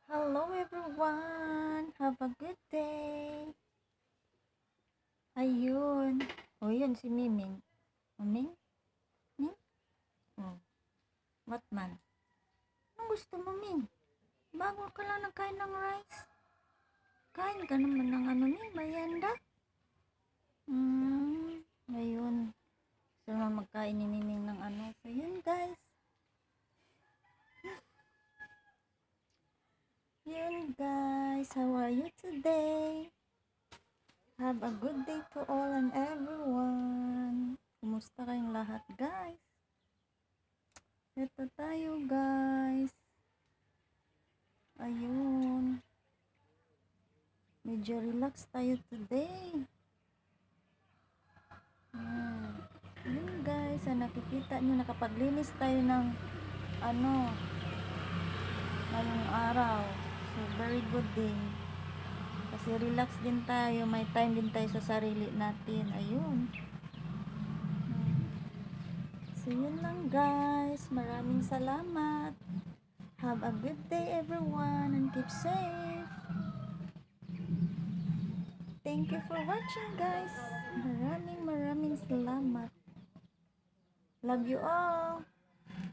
Hello everyone! Have a good day! Ayun. O yun si Miming. Miming? Ming? Oh, what man? Anong gusto mo, Ming? Bago ka lang nagkain ng rice. Kain ka naman ng Ming? Merienda? Ayun. Gusto naman magkain ni Miming ng So yun guys. Yun guys. How are you today? Have a good day to all and everyone. Kumusta kayong lahat, guys? Ito tayo, guys. Ayun. Medyo relax tayo today. Yun, guys. Nakikita nyo, nakapaglinis tayo ng ngayong araw. So, very good din. Kasi relax din tayo. May time din tayo sa sarili natin. Ayun. So, yun lang guys. Maraming salamat. Have a good day everyone and keep safe. Thank you for watching guys. Maraming salamat. Love you all.